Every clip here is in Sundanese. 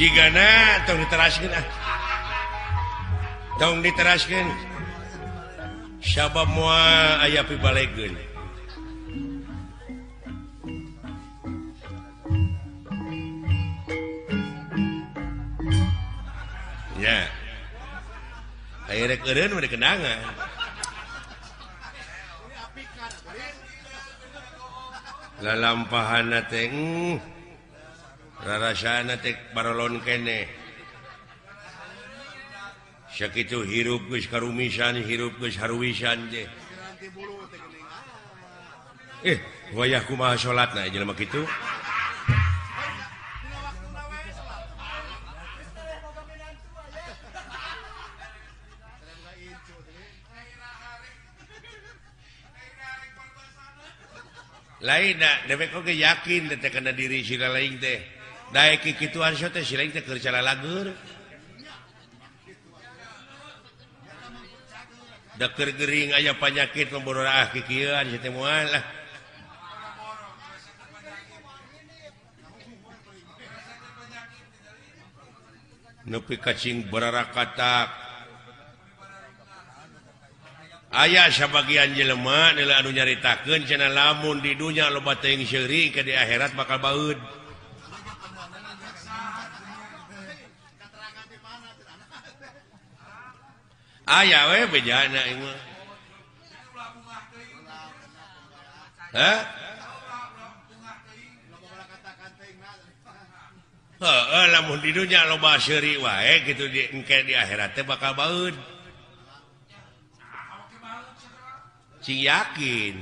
jigana tong diteraskeun tong diteraskeun sabab moal aya pibalegeun ya aya rek eureun mah dikenangan lalampahanna teh rarasana teh barolon kene sakitu hirup geus karumisan hirup geus haruwisan teh wayah kumaha salatna jelema kitu lain da dewek oge yakin teh kana diri sila lain teh daek kikituan so teh sila teh keur cara lagur da keur gering aya panyakit memborah kikieuan teh moal lah nepi cacing bararakatak aya sabagian jelema anu nyaritakeun cenah lamun di dunya loba teuing seuri ke di akhirat bakal baeud. Aya we bejana ieu mah. Hah? Heeh, lamun di dunya loba seuri wae kitu di engke di akhirat teh bakal baeud. Cing yakin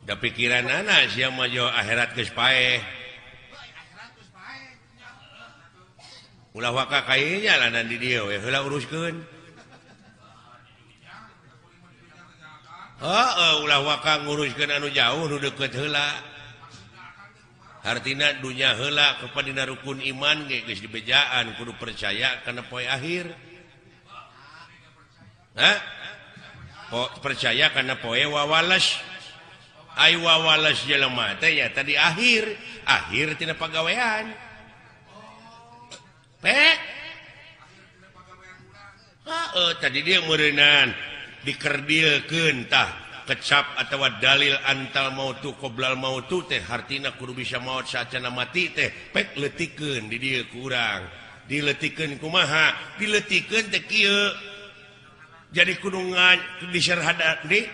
da pikiran anak sia mah jo akhirat geus paeh ulah waka kayenya lanan di dieu we heula uruskeun ulah waka nguruskeun anu jauh nu deukeut heula artina dunya heula kepada rukun iman ge geus dibejaan kudu percaya kana poe akhir. Percaya kana poe wawalas. Ai wawalas jelema teh ya tadi akhir tina pagawean. Tadi dia meureunan dikerdilkeun tah kecap atau dalil antal mautu qoblal mautu teh hartina kudu bisa maut saacana mati teh pek letikeun di dieu kurang diletikeun kumaha diletikeun teh kieu jadi kudu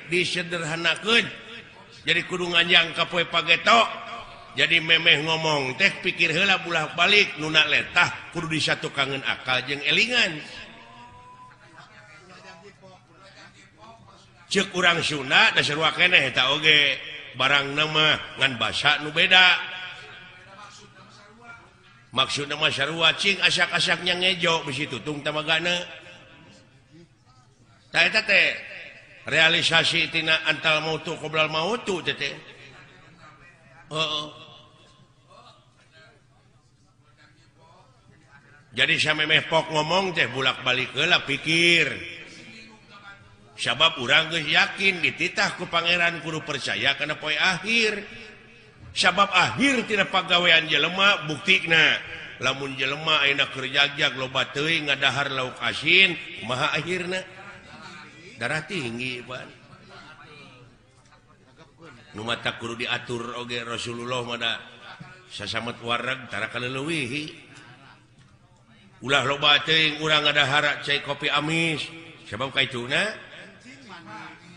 disederhanakeun jadi kudu nganjang ka poe pageto jadi memeh ngomong teh pikir heula bulah balik nuna letah kudu disatukangeun akal jeung elingan cek urang Sunda da sarua keneh eta oge barangna mah ngan basa nu beda maksudna mah sarua cing asak-asaknya ngejo bisi tutung tamagana tah eta teh realisasi tina antal mautu qoblal mautu teh jadi samemeh pok ngomong teh bulak-balik heula pikir sabab urang geus yakin dititah ku pangeran kudu percaya kana poe akhir sabab akhir tina pagawean jelema buktina lamun jelema ayeuna keur jagjag loba teuing ngadahar lauk asin kumaha akhirna darah tinggi pan nu mata kudu diatur oge Rasulullah mah da sasamet wareg tara kaleuwih ulah loba teuing urang ngadahar cai kopi amis sabab kaituna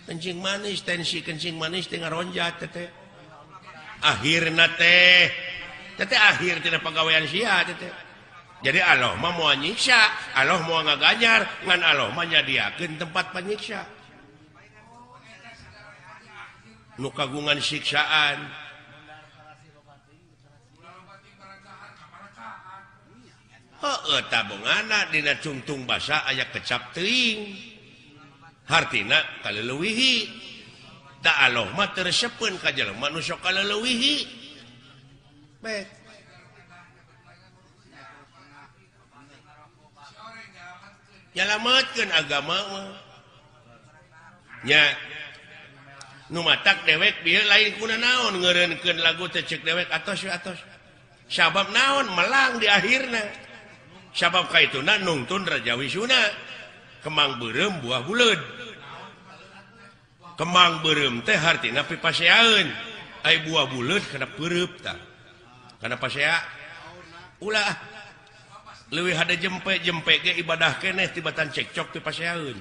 kencing manis tensi kencing manis teh ngaronjat teh akhirna teh akhir tina pagawean sia teh jadi Allah mah moal nyiksa Allah moal ngaganyar ngan Allah mah nyadiakeun tempat panyiksa nu kagungan siksaan tabungana dina cungtung basa aya kecap teuing hartina kaleuwihi da Allah mah teu resepeun ka jelema nu sok kaleuwihi bae nyalametkeun agama mah nya matak dewek biar lain kuna naon ngerenkeun lagu teh cek dewek atos sabab naon melang di akhirna sabab kaituna nungtun Raja Wisuna kemang beureum buah buleud kemang beureum teh hartina pipaseaeun ai buah buleud kana peureub tah kana pasea ulah leuwih hade jempe ge ibadah keneh tibatan cekcok pipaseaeun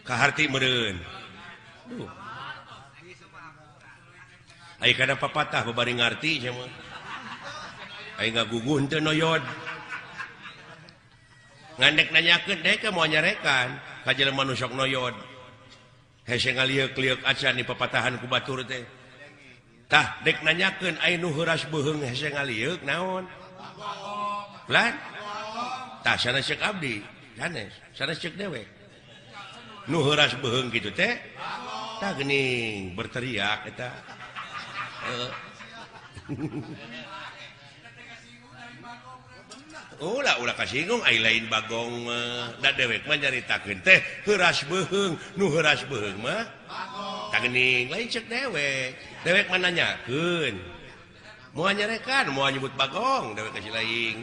kaharti meureun ai kana papatah babari ngarti sia mah ai ngaguguh teu noyod ngandek nanyakeun dek moal nyarekan ka jelema nu sok noyod hese ngalieu-lieu acan di papatahan ku batur teh tah dek nanyakeun ai nu heuras beuheung hese ngalieu naon lan tah sanes ceuk abdi sanes ceuk dewe nu heuras beuheung kitu teh tah geuning berteriak eta ulah kasinggung ai lain bagong da dewek mah nyaritakeun teh heuras beuheung nu heuras beuheung mah tah geuning lain ceuk dewek mah nanyakeun moal nyarekan moal nyebut bagong dewek kasih lain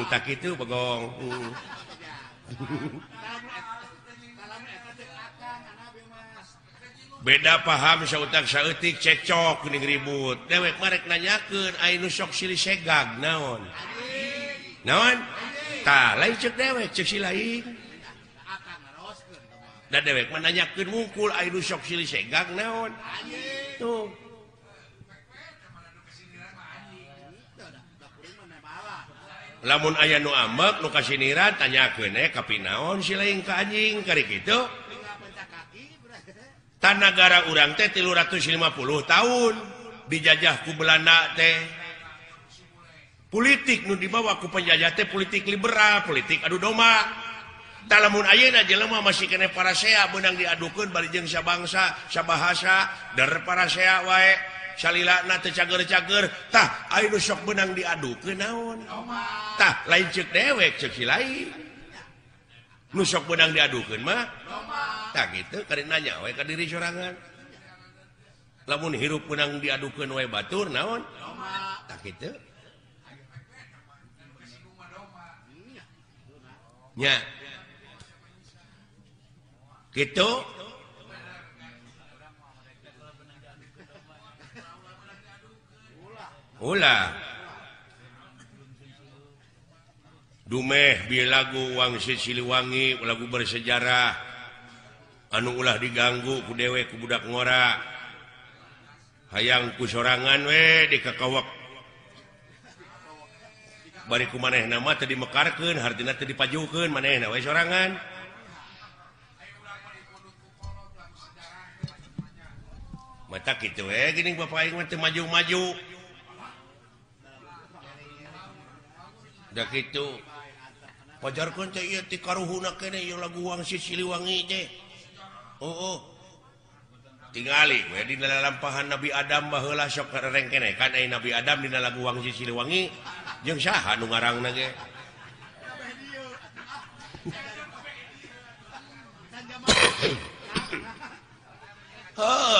tak kitu bagong beda paham sautak saeutik cekcok geuning ribut dewek marek nanyakeun ai nu sok silih segag naon tah lain ceuk dewek ceuk si lain da dewek mah nanyakeun wungkul ai nu sok silih segag naon tuh lamun aya nu ambek nu kasiniran tanyakeun ka pinaon si lain ka anjing kari kitu negara urang teh 350 tahun dijajah ku Belanda teh politik nu dibawa ku penjajah teh politik liberal politik adu domba tah lamun ayeuna jelema masih kene parasea beunang diadukeun bari jeung sabangsa sabahasa dar parasea wae salilana teh cager-cager tah aya nu sok beunang diadukeun naon tah lain ceuk dewek ceuk si lain nu sok beunang diadukeun mah tah gitu kari nanya we ka diri sorangan lamun hirup beunang diadukeun we batur naon tah kitu nya kitu ulah dumeh bieu lagu Wangsit Siliwangi lagu bersejarah anu ulah diganggu ku dewek ku budak ngora hayang ku sorangan we dikakawak bari ku manehna mah teu dimekarkeun hartina teu dipajukeun manehna we sorangan mata kitu we geuning bapak aing mah teu maju-maju da kitu pajarkeun teh ieu ti karuhuna keneh ieu lagu Wangsit Siliwangi teh tingali we dina lampahan Nabi Adam baheula sok kareng keneh kan ai Nabi Adam dina lagu Wangsit Siliwangi jeung saha nu ngarangna ge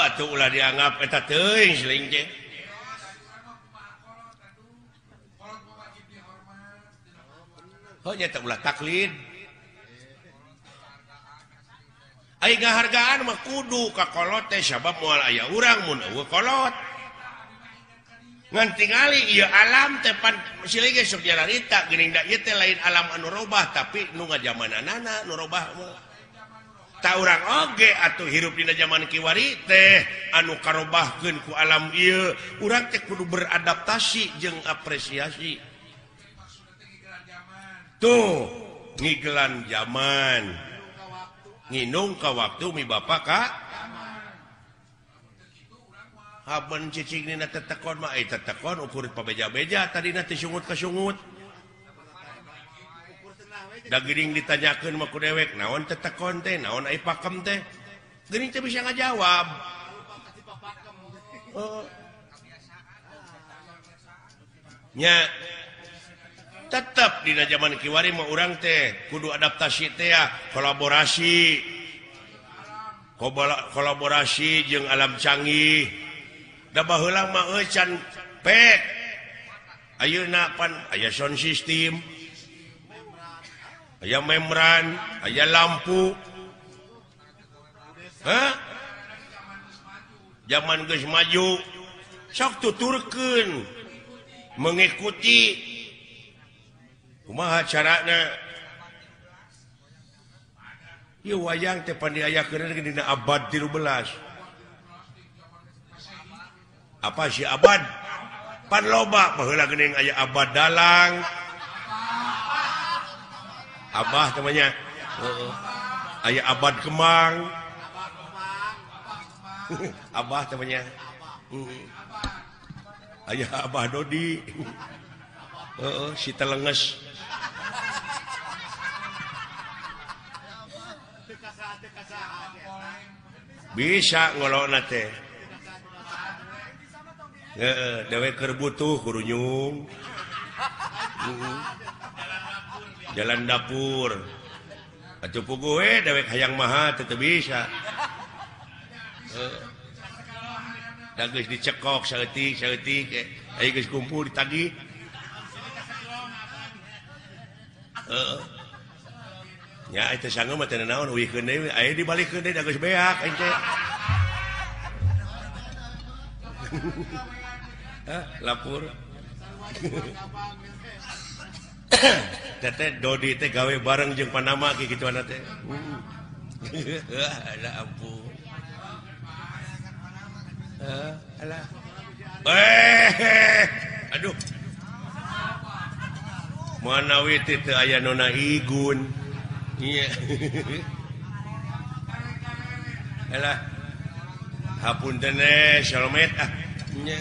atuh ulah dianggap eta teuing seuing teh nya teh ulah taklid ai ngahargaan mah kudu ka kolot teh sabab moal aya urang mun eueuh kolot ngan tingali ieu alam teh pan silih ge sok jararita geuning da ieu teh lain alam anu robah tapi nu ngajamananana nu robah mah ta urang oge atuh hirup dina zaman kiwari teh anu karobahkeun ku alam ieu urang teh kudu beradaptasi jeung apresiasi tuh ngigelan zaman nginung ka waktu mi bapak ka haben cicing nina tetekon mah tetekon ukur pabeja-beja tadina teh sungut ka sungut da geuning ditanyakeun mah ku dewek naon tetekon teh naon ai pakem teh geuning teh bisa ngajawab nya tetap dina zaman kiwari mah urang teh kudu adaptasi teh ya kolaborasi kolaborasi jeung alam canggih da baheula mah can pek ayeuna pan aya sound system aya membran aya lampu zaman geus maju sok tuturkeun mengikuti kumaha carana ieu wayang teh pan diayakeun dina abad 13 apa sih abad pan loba baheula geuning aya abad dalang abah namanya aya abad kemang abah namanya aya abah Dodi si telenges bisa ngolona teh dewek keur butuh kudu nyung jalan dapur atuh puguh we dewek hayang maha teu bisa da geus dicekok saeutik aya geus kumpul ditagih ya itu sanggup mah teu naon uwihkeun deui aya dibalikeun deui da geus beak aing teh lapur teteh Dodi teh gawe bareng jeung Panama kitu ana teh ada ampun alah aduh manawi teh aya nona igun iya alah hapunten shalmet nya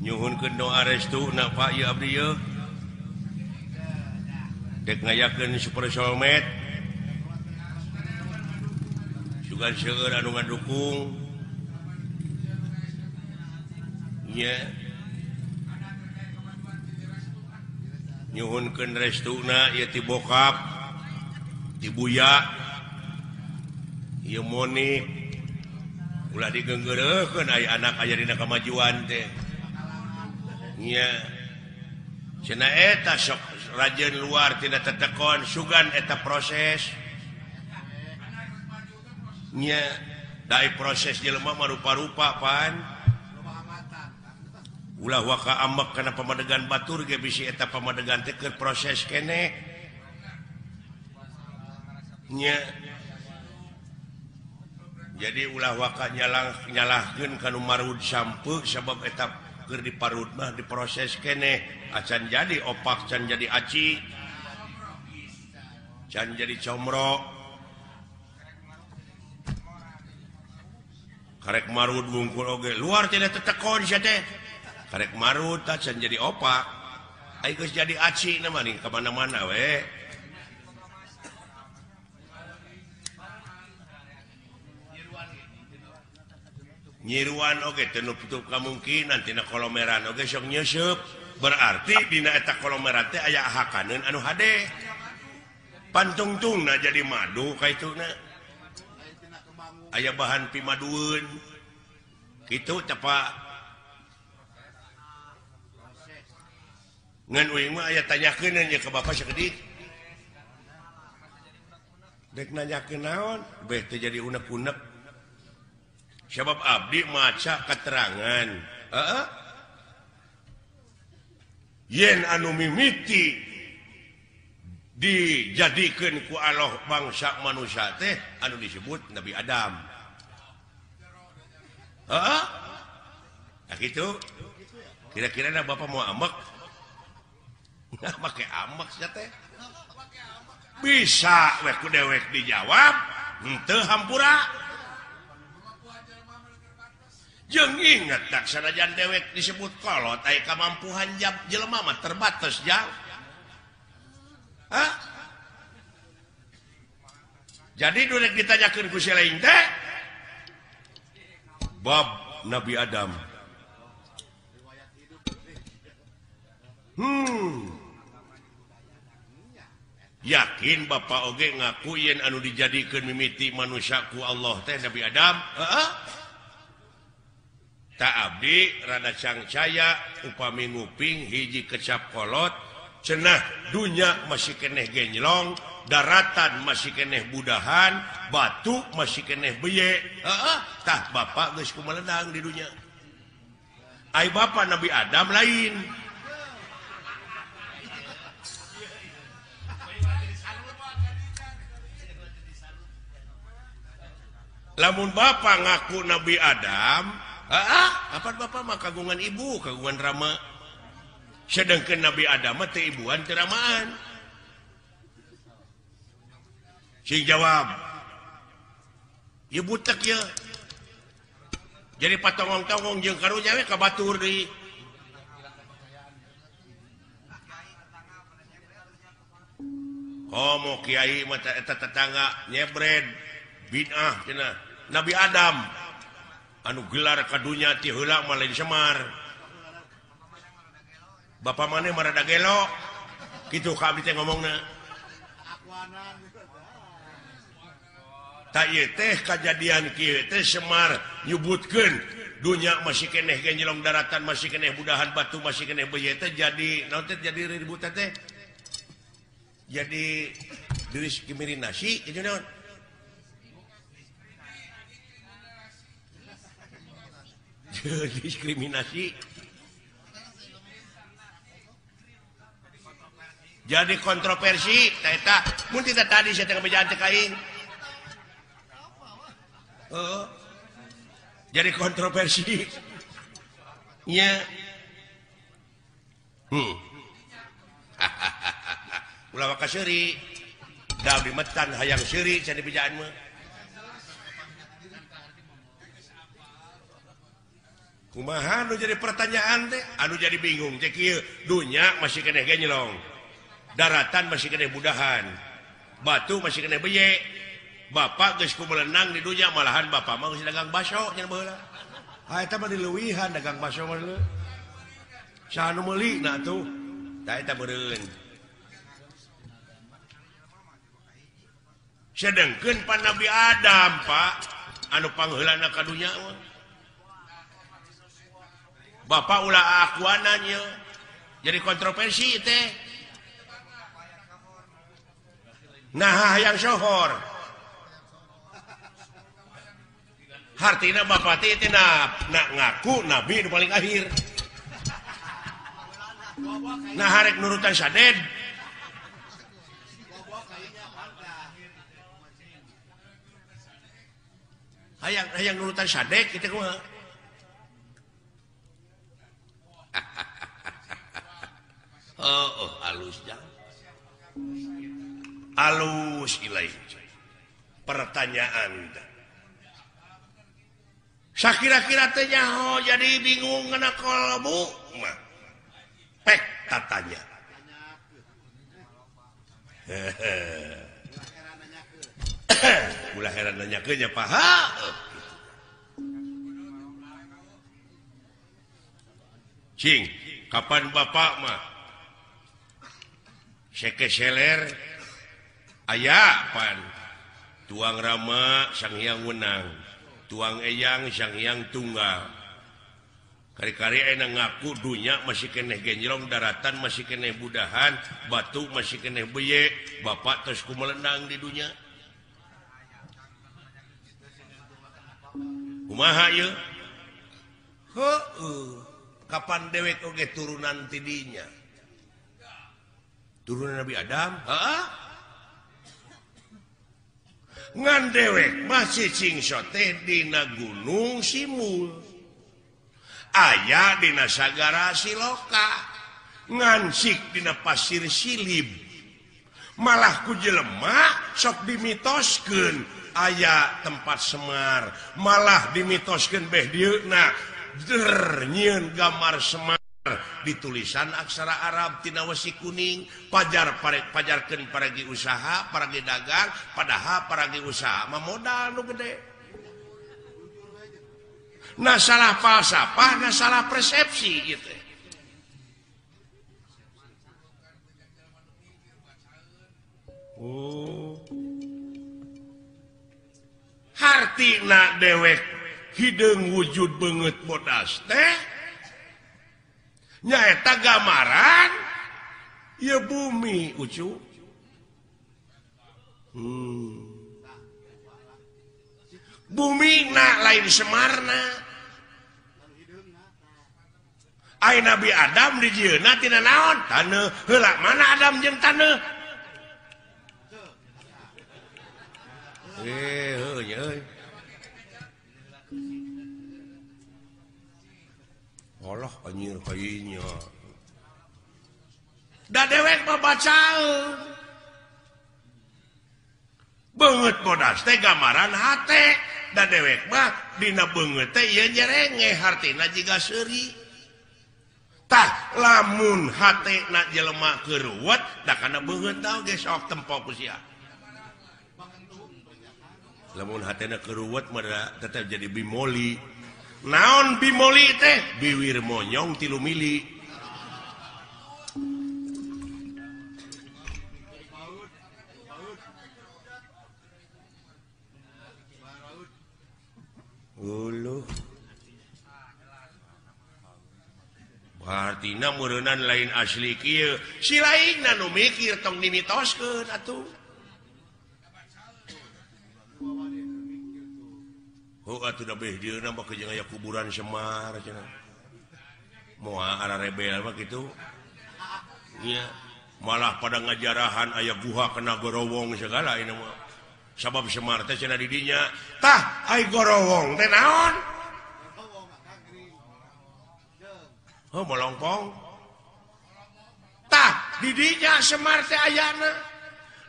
nyuhunkeun doa restu na Pak ieu abdi ieu dek ngayakeun super shalmet sugan seueur anu ngadukung nya nyuhunkeun restuna ieu ti bokap ti buya ieu monik ulah digeunggeureukkeun aya anak aya dina kamajuan teh nya cenah eta sok rajeun luar tina tetekon sugan eta proses nya dai proses jelema mah rupa-rupa pan ulah waka ambek kana pamadegan batur ge bisi eta pamadegan teh keur proses keneh nya jadi ulah waka nyalahkeun kanu marud sampeu sabab eta keur diparut mah diproses keneh acan jadi opak can jadi aci can jadi comro karek marud wungkul oge luar tidak tetekon sia teh karek marut can jadi opak ai geus jadi aci na mah ning ka mana-mana we nyiruan oge teu nutup kamungkinan tina kolomeran oge sok nyeusup berarti dina eta kolomeran teh aya hakaneun anu hade pantungtungna jadi madu kaituna aya bahan pimadueun kitu tepa ngan uing mah aya tanyakeun nya ka bapa sakedik dek nanyakeun naon beh teh jadi unek-unek sabab abdi maca keterangan yen anu mimiti dijadikeun ku Allah bangsa manusia teh anu disebut Nabi Adam nah gitu kira-kira na bapak mau ambek make ambek sia teh bisa we ku dewek dijawab henteu hampura jeung inget tak sanajan dewek disebut kolot aya kamampuan jelema mah terbatas jang jadi dulek ditanyakeun ku si lain teh bab Nabi Adam yakin Bapak oge ngaku yen anu dijadikeun mimiti manusiaku Allah teh Nabi Adam tak abdi rada cangcaya upami nguping hiji kecap kolot cenah dunya masih keneh genjlong daratan masih keneh budahan batu masih keneh beye tah Bapak geus kumeledang di dunya ai Bapak Nabi Adam lain lamun Bapak ngaku Nabi Adam apa Bapak mah kagungan ibu kagungan rama sedangkan Nabi Adam teh ibuan teu ramaan sing jawab ieu butek ya jadi patongong-tongong jeung karunya we ka batur deui komo kiai mah eta tetangga nyebred bid'ah cenah Nabi Adam anu gelar kadunya ti heula mah lain Semar Bapak maneh marada gelo kitu ka abdi teh ngomongna ta ieu teh kajadian kieu teh Semar nyebutkeun dunya masih keneh genjlong daratan masih keneh budahan batu masih keneh beye teh jadi naon teh jadi ribut teh jadi diskriminasi itu naon diskriminasi jadi kontroversi eta mun tidak tadi saya tengah bejaan teh kain jadi kontroversi nya ulah waka seuri da dimetan hayang seuri can dibejaan mah kumaha anu jadi pertanyaan teh anu jadi bingung teh kieu dunya masih keneh genjlong daratan masih keneh budahan batu masih keneh beye Bapak geus kumelenang di dunya malahan Bapak mah geus dagang baso nya baheula eta mah dileuwihan dagang baso mah leuh saha nu meuli na atuh da eta meureun sedengkeun pan Nabi Adam Pak anu pangheulana ka dunya mah Bapak ulah akuananya jadi kontroversi teh nah yang sohor hartina Bapak teh nak ngaku Nabi nu paling akhir nah harek nurutan saded hayang nurutan sadek kita kumaha halus jangan halus ilai pertanyaan sakira-kira teh nyaho jadi bingung ngana kolbu mah pek tatanya ulah heran nanyakeun nya paha cing kapan Bapak mah sekeseler aya pan tuang Rama Sang Hyang Wenang tuang Eyang Sang Hyang Tunggal kari-kari aya ngaku dunya masih keneh genjlong daratan masih keneh budahan batu masih keneh beye Bapak terus kumelenang di dunya kumaha ieu kapan dewek oge turunan ti dinya turunan Nabi Adam ngan dewek masih cingsot teh dina gunung Simul aya dina sagara Siloka ngansik dina pasir Silib malah ku jelema sok dimitoskeun aya tempat Semar malah dimitoskeun beh dieuna nyieun gambar Semar di tulisan aksara Arab tina wesi kuning pajarkeun paragi usaha paragi dagang padahal paragi usaha mah modal nu gede nah salah falsafah nah salah persepsi gitu Oh. Hartina dewek hideung wujud banget bodas teh nyaeta gambaran ya bumi ucu. Bumi na lain Semarna. Ai Nabi Adam di jieuna tina naon? Taneuh. Heula mana Adam jeung taneuh? Heuh euy. Allah anjir kayunya. Da dewek mah bacaeun. Beungeut bodas teh gambaran hate. Da dewek mah dina beungeut teh ieu nyerenge hartina jiga seuri. Tah lamun hatena jelema keuruwet da kana beungeut tah ge sok tempo ku sia. Lamun hatena keuruwet mah tetep jadi bimoli. Naon bimoli teh? Biwir monyong 3 mili. Uluh. Artina meureunnan lain asli kieu. Si lainna nu mikir tong dimitoskeun atuh. Oh atuh da beh dieuna mah jeung aya kuburan Semar cenah. Moal ara rebel mah kitu. Nya malah pada ngajarahan aya guha kena gorowong segala ini mah. Sabab Semar teh cenah di dinya. Tah ai gorowong teh naon? Oh molongpong. Tah di dinya Semar teh ayana.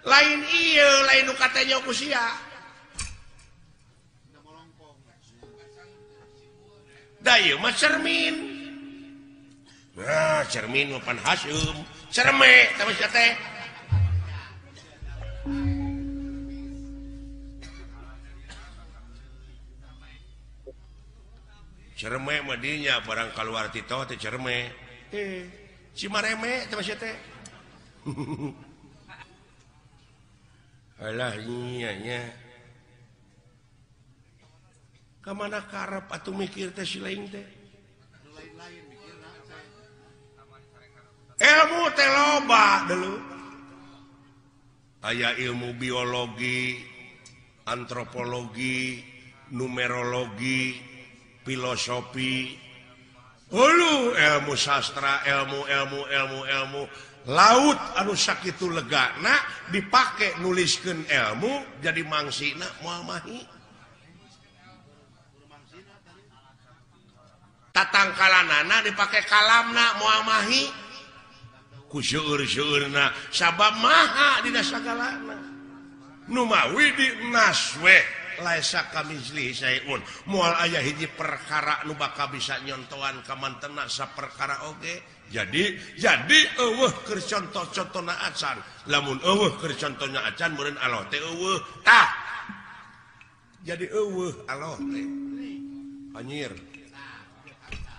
Lain ieu, lain nu katanya ku sia. Da ieu mah cermin. Nah, cermin mah pan Hasyum. Cerme tah sia teh. Cerme mah dinya barang kaluar tito teh cerme. Cimareme teh sia teh. Alah nya nya. Kamana karep atuh mikir teh si lain teh? Ilmu teh loba dulu. Aya ilmu biologi, antropologi, numerologi, filosofi. Ulu ilmu sastra, ilmu laut anu sakitu legana dipake nuliskeun ilmu jadi mangsina moal mahi. Tatangkalanana dipake kalamna moal mahi ku seueur-seueurna sabab maha dina sagalana nu mawi di naswe laisa kamizli sayun moal aya hiji perkara nu bakal bisa nyontoan ka mantena saperkara oge jadi eueuh keur contoh-contohna acan lamun eueuh keur contohna acan meureun Allah teh eueuh tah jadi eueuh Allah teh anjir.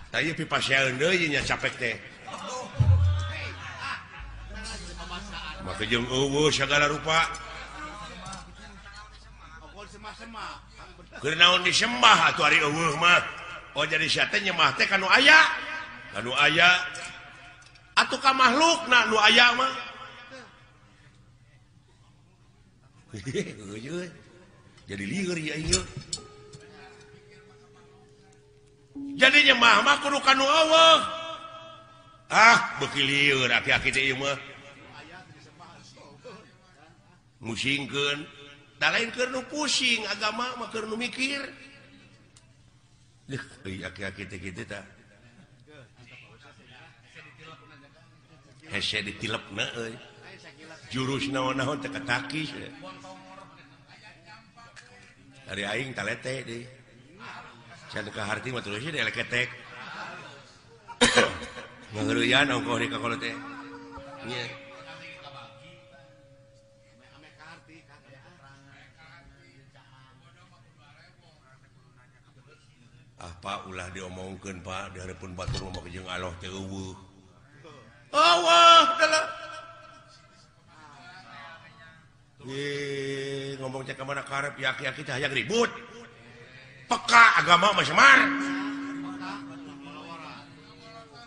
Tadi pipaseun deui nya capek teh. Maka jeung eueuh sagala rupa. Keur naon disembah atuh ari eueuh mah. Oh jadi sia teh nyembah teh kanu aya. Kanu aya. Atuh ka makhlukna nu aya mah. Jadi lieur ya ieu. Jadi nyembah mah kudu kanu eueuh. Ah, beuki lieur aki-aki teh ieu mah. Musingkeun. Da lain keur nu pusing agama mah keur nu mikir. Deuh, euy aki-aki teh kitu tah. Hese ditilepna euy. Jurus naon-naon teh katakis. Ari aing talete deui. Can ka harti mah terus dia leketek. Ngeureuyaan ongkoh di ka kolot teh. Nya. Ah Pak ulah diomongkeun Pak di hareupeun batur mah jeung Allah teh eueuh. Allah teh ka mana karep aki-aki teh hayang ribut. Peka agama mah Semar.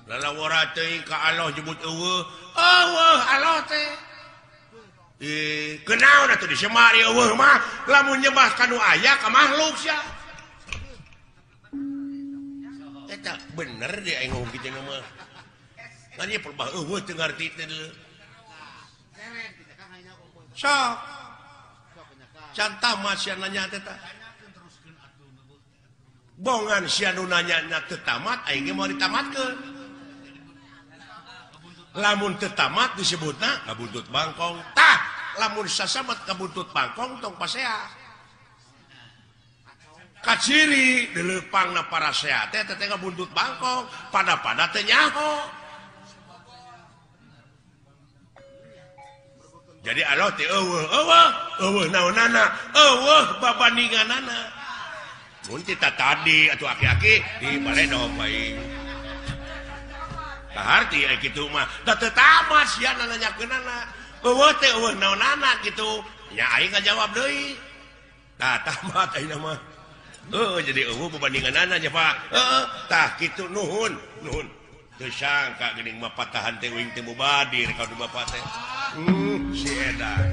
Lalawara teuing ka Allah jebut eueuh. Eueuh Allah teh. Kenaon atuh di Semar ieu eueuh mah lamun nyembah ka nu aya ka makhluk sia. Eta bener dia aing ngomong kitu mah. Kan ieu perbah eueuh teu ngarti teh deuleu. Sok. Can tamat sia nanya teh tah. Bongan sia nu nanya teu tamat aing ge mau ditamatkeun. Lamun teu tamat disebutna kabuntut bangkong. Tah, lamun sasamet kabuntut bangkong tong pasea. Kaciri dileupangna para sea teh teh kabuntut bangkong, pada-pada teh nyaho. Jadi Allah teh eueuh naonana, eueuh babandinganana. Mun kita tadi atuh aki-aki di baledog bae. Kaharti kitu mah da teu tamat sia nanyakeunana. Eueuh teh eueuh naonana kitu. Nya aing ngajawab deui. Tah tamat ayeuna mah. Jadi eueuh babandinganana nya Pak. Tah kitu nuhun. Teu sangka geuning mah patahan teh uing teh mubadir ka Bapak teh. Si edan.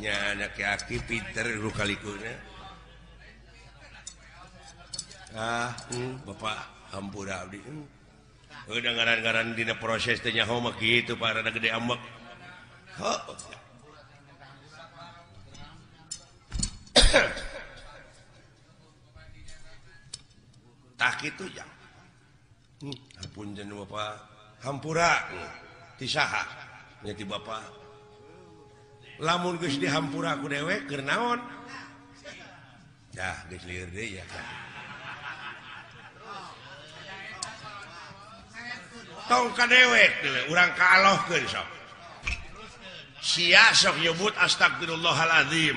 Nya aki-aki pinter lu kalikuna. Bapak hampura abdi. Udah ngaran-ngaran dina proses teh nyaho mah kitu Pak rada gede ambek. Tah kitu ya. Hapunten Bapak hampura ti saha nya ti Bapak. Lamun geus dihampura ku dewek keur naon? Dah geus lieur deui ya kan. Tong ka dewek urang kaallohkeun sok. Sia sok nyebut astagfirullahalazim.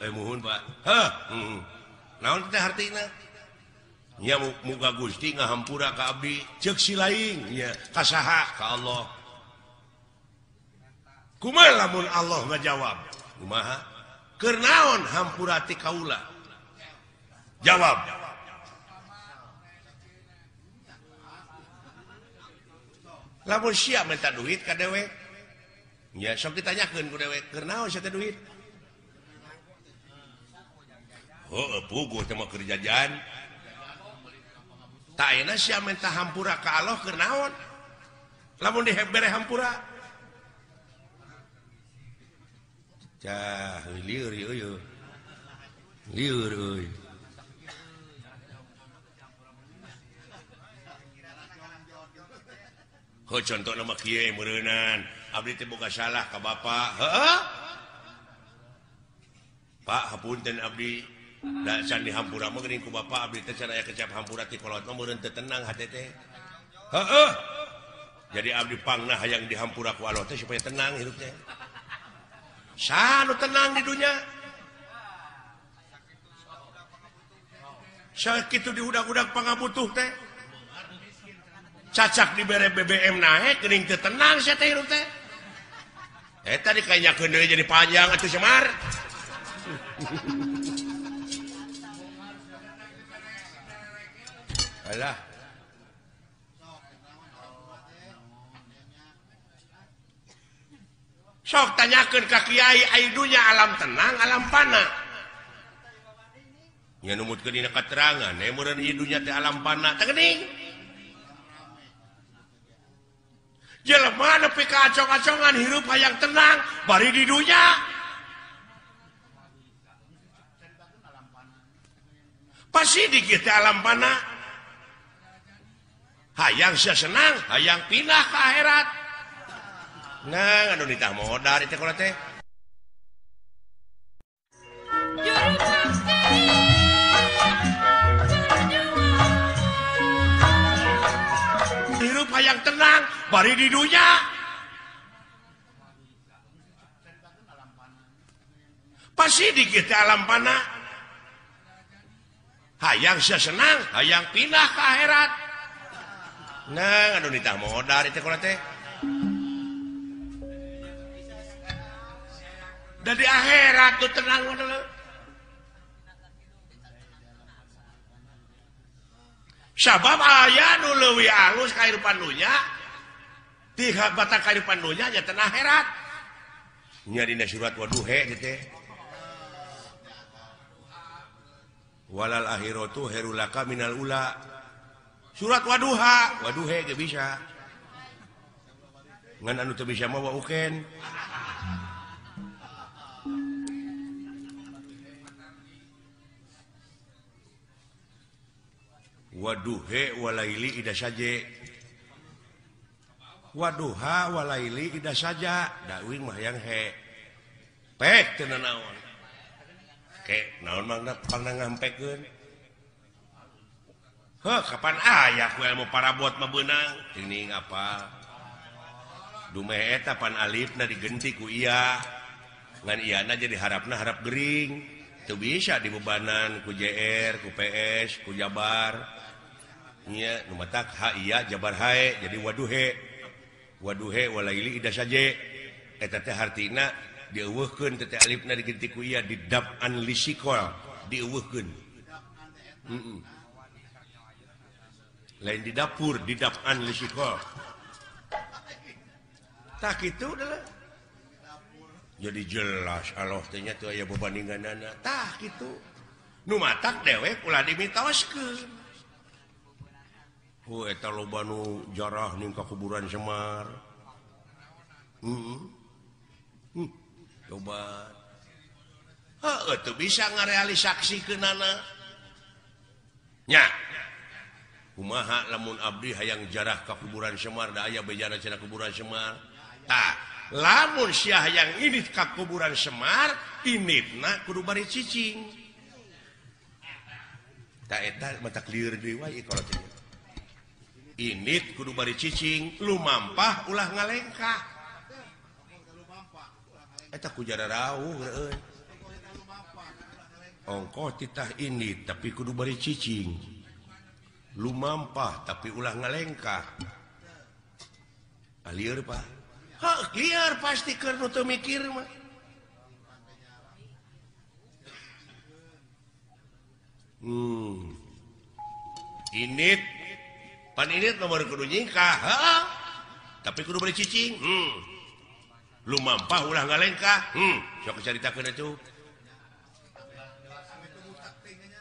Muhun Pak. Naon teh artina? Nya muga Gusti ngahampura ka abdi ceuk si laing nya ka saha ka Allah. Kumaha lamun Allah ngajawab? Kumaha? Keur naon hampura ti kaula? Jawab. Lamun sia minta duit ka dewek. Ya sok ditanyakeun ku dewek, keur naon sia teh duit? Puguh teh mah keur jajan. Ta ayeuna sia minta hampura ka Allah keur naon? Lamun dibere hampura. Cah, lieur ieu. Lieur euy. Contoh nama kieu meureunnan abdi teh boga salah ka Bapak. Heeh. Pak hapunten abdi da can dihampura mah geuning ku Bapak abdi teh can aya kecap hampura ti kolot mah meureun teu tenang hate teh. Heeh. Jadi abdi pangna hayang dihampura ku Allah teh supaya tenang hirup teh. Sanu tenang di dunya. Sakitu diudag-udag pangabutuh teh. Cacak dibere BBM naik geuning teu tenang sia teh hirup teh. Eta dikanyakeun deui jadi panjang atuh Semar. Alah. Sok tanyakeun ka kiai ai dunya alam tenang alam pana. Nya numutkeun dina katerangan meureun ieu dunya teh alam pana teh geuning. Jelema nepi ka acong-acongan hirup hayang tenang bari di dunya. Pasti dikit alam pana. Hayang sia senang, hayang pindah ke akhirat. Nah, anu ditah modar teh kula teh. Hirup hayang tenang bari di dunya. Pasti dikit alam pana. Hayang sia senang, hayang pindah ke akhirat. Nah, anu ditah modar teh kula teh. dari akhirat tuh tenang sabab aya nu leuwih alus kehidupan dunya tiga bata kehidupan dunya nya teu akhirat nya dina surat Waduha teh walal akhiratu khairulaka minal ula surat Waduha ge bisa ngan anu teu bisa mah wauken Waduhe walaili ida saja Waduha walaili ida saja dawing mah yang he pek teu naon ke naon mangna pangna ngampekeun heuh kapan aya ku ilmu parabot mah beunang teuing apa dumeh eta pan alifna digenti ku iya ngan iyana jadi harapna harap gering teu bisa dibebanan ku JR ku PS ku Jabar nya nu matak ha iya Jabar hae jadi Waduhe walaili ida saja eta teh hartina dieuweuhkeun teh alifna digenti ku iya di dab'an lisikol dieuweuhkeun lain di dapur di dab'an lisikol tak kitu dah jadi jelas Allah teh nya teu aya babandinganana tah kitu nu matak dewek ulah dimitoskeun eta loba nu jarah ning ka kuburan Semar coba teu bisa ngarealisaksikeunana nya kumaha lamun abdi hayang jarah ka kuburan Semar da aya bejana cenah kuburan Semar tah lamun sia hayang init ka kuburan Semar initna kudu bari cicing tah eta mata clear deui wae kalau teh init kudu bari cicing lumampah ulah ngalengkah eta ku jara rawuh euy ongkoh titah init tapi kudu bari cicing lumampah tapi ulah ngalengkah alieur Pak liar pasti keur nu teu mikir mah init pan init nomor kudu nyingkah tapi kudu bari cicing lumampah ulah ngalengkah sok caritakeun atuh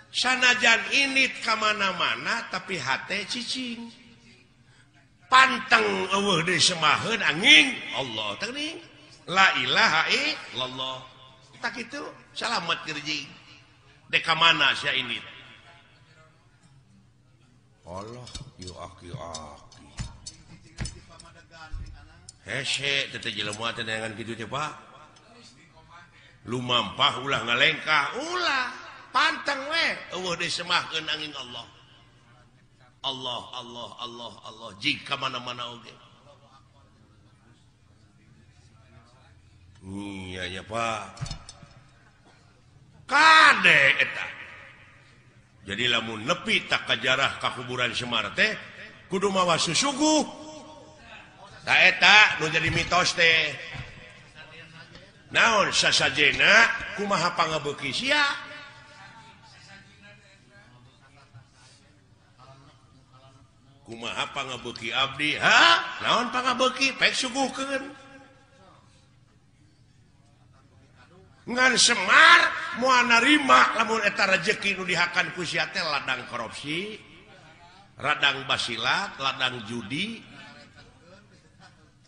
sanajan init ka mana-mana tapi hate cicing panteng eueuh deui semaheun anging Allah teuing la ilaha illallah tak kitu salamet kerjing dek ka mana sia init Allah yu aki hese teh jelema teh dengan kitu teh Pak lumampah ulah ngalengkah ulah panteng we eueuh deui semahkeun angin Allah jika mana-mana oge iya nya Pak kade eta jadi lamun nepi tak kajarah ka kuburan Semar teh kudu mawa susuguh ta eta nu jadi mitos teh naon sasajena kumaha pangabeuki sia kumaha pangabeuki abdi naon pangabeuki pek suguhkeun ngan Semar moal narima lamun eta rezeki nu dihakan ku sia teh ladang korupsi, ladang basilat, ladang judi.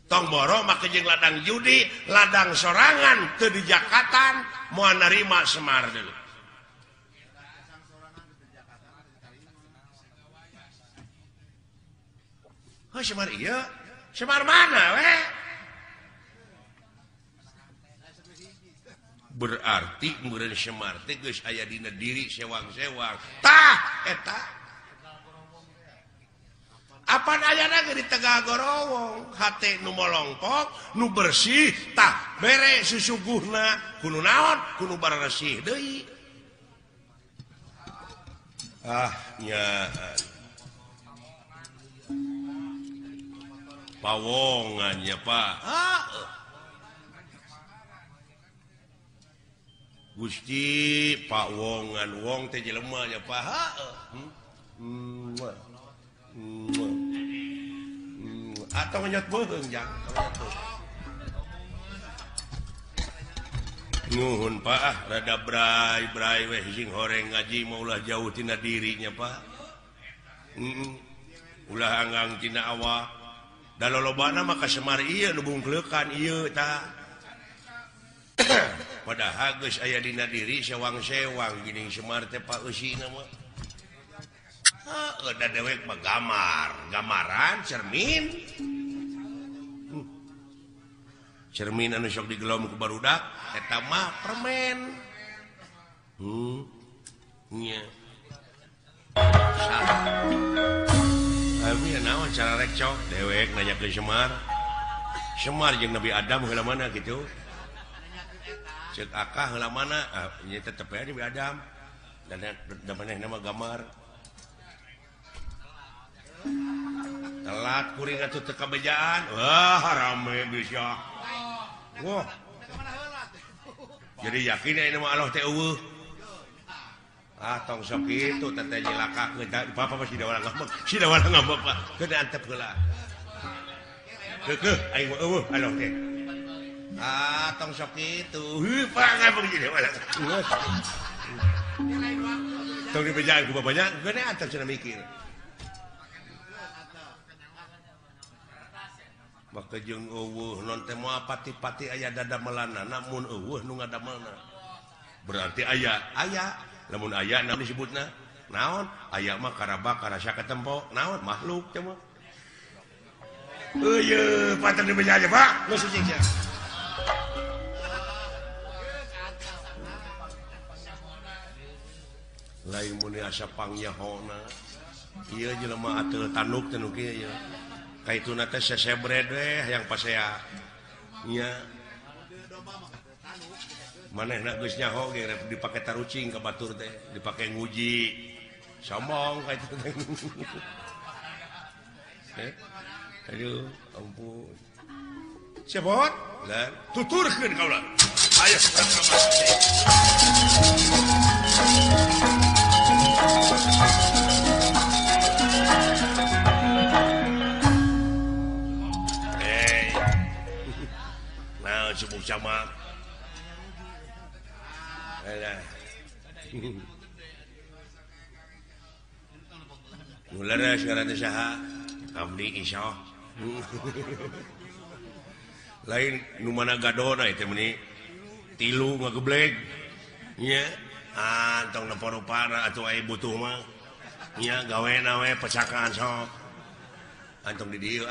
Tong boro make jeung ladang judi, ladang sorangan teu dijakatan moal narima Semar deui. Oh, Semar ieu? Semar mana we? Berarti meureun Semar teh geus aya dina diri sewang-sewang. Tah eta. Apan ayana ge di Tegal Gorowong, hate nu molongpok, nu bersih, tah bere susuguhna, kudu naon? Kudu bararesih deui. Nya pawongan ya Pak. Gusti Pak Wongan Wong teh jelema nya paha atau nyot beung jang nuhun Pak rada brai weh sing horeng ngaji maulah jauh tina dirinya Pak ulah anggang tina awak da lolobana mah kasemar ieu nu bungkleukan ieu tah padahal geus aya dina diri sewang-sewang geuning semar teh Pak eusina mah da dewek mah gamaran cermin cermin anu sok digelom ku barudak eta mah permen nya abi naon cara rek cok dewek nanya ke Semar jeung Nabi Adam heula mana gitu ceuk akah heula mana nya tetep aya Nabi Adam dan manehna mah gamar telat kuring atuh teu kabejaan wah rame bisa wah jadi yakin ini mah Allah teh eueuh tong sok kitu teteh nyilakakeun papa masih da walang ngambek Pak keun antep heula keukeuh aing mah eueuh Allah teh tong sok kitu Pak ngambek jadi walang tong dibejaan ku bapanya keun antep cenah mikir maka jeung eueuh non teh moal pati-pati aya dadamelanna namun eueuh nu ngadamelna berarti aya lamun aya naon disebutna naon aya mah karaba karasa katempo naon makhluk teh mah eueuh patang dibeja aja Pak nu suci nya lain mun asa pangyahona ieu jelema atuh tanduk teh nu kieu kaitu nate sesebred weh yang pasea nya manehna geus nyaho ge dipake tarucing ka batur teh dipake nguji sombong kaitu teh aduh ampun sebot dan tuturkeun kaula aya sebut sama mulai sekarang teh saha abdi insya lain nu mana gadona itu meni tilu ngageblek nya antong nepana atuh aya butuh mah nya gawena we pecakan sok antong di dieu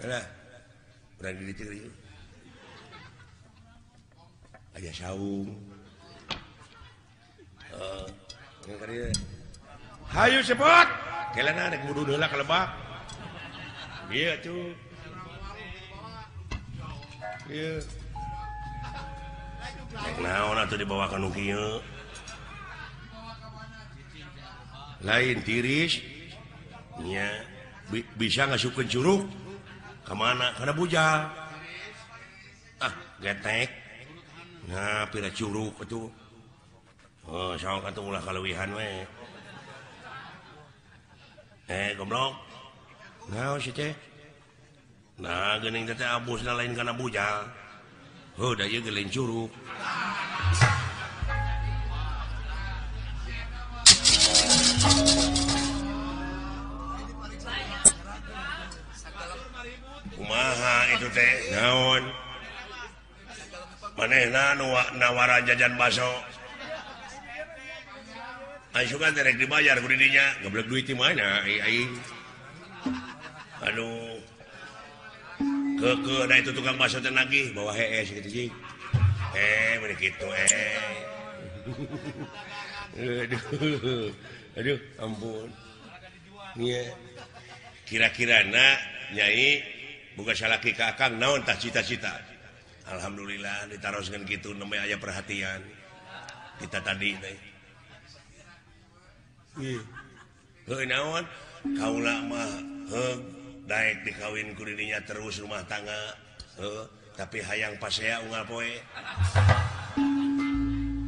lah, berani di tiri. Aya saung. Yang kadieu. Hayu cepet. Kelana rek mudu heula ka lebak. Ieu tuh. Ieu. Naon atuh dibawa ka nu kieu. Lain tiris. Nya bisa ngasupkeun curug. Kemana? Karena bujal getek nah pira curug itu sok atuh ulah kalewihan we goblok naon sih teh nah geuning teh abusna lain kana bujal da ieu ge lain curug kumaha itu teh naon manehna nu nawaran jajan baso asukan teh rek dibayar ku didinya goblok duit ti mana aing aduh ke da itu tukang baso teh nagih bawa hees kitu jeung meni kitu aduh ampun nya kira-kirana nyai boga salaki ka akang naon tah cita-cita alhamdulillah ditaroskeun kitu nembe aya perhatian kita tadi teh heuh naon kaula mah daek dikawin ku didinya terus rumah tangga tapi hayang pas saya unggal poe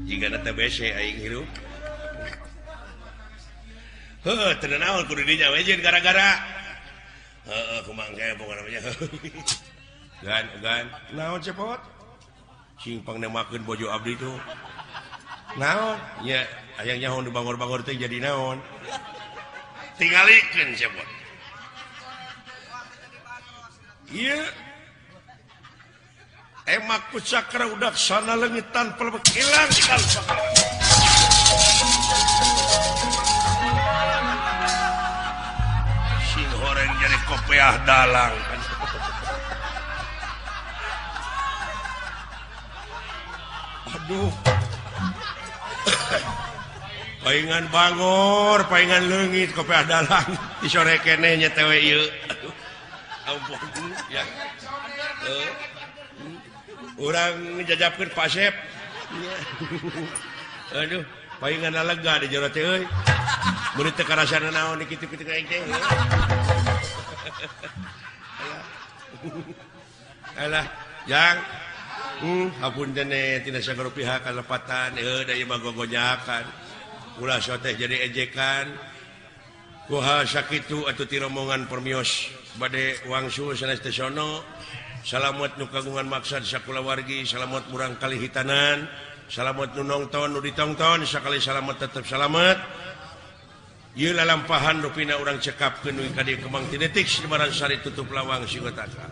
jika TBC aing hirup tenan naon kudu dinya wejeun gara-gara kumaha kae pokona namanya gan naon cepot sing pangnemakeun bojo abdi tuh naon nya hayang nyaho nu bangor-bangor teh jadi naon tingalikeun cepot iya emak pucakra udah sana lengitan pelebek hilang sekali sing horeng jadi kopiah dalang aduh paingan bangor paingan leungit kopiah dalang disore keneh nya tewe ieu aduh ampun ya urang ngejajapkeun Pak Sep aduh paingan lega di jero teh euy mun teu karasana naon dikit-dikit aing teh alah jang hapunten tina sagoro pihak kalepatan da ieu mah gogonyakan ulah so teh jadi ejekan kuha sakitu atuh ti rombongan permios bade wangsul sanes teh sono. Salamet nu kagungan maksad sakulawargi, salamet murang kali hitanan, salamet nu nongton nu ditongton, sakali salamet tetep salamet. Ieu lalampahan nu pina urang cekapkeun nu ka dieu Kemang Tinetik Sibaran Sari tutup lawang Sigotaka.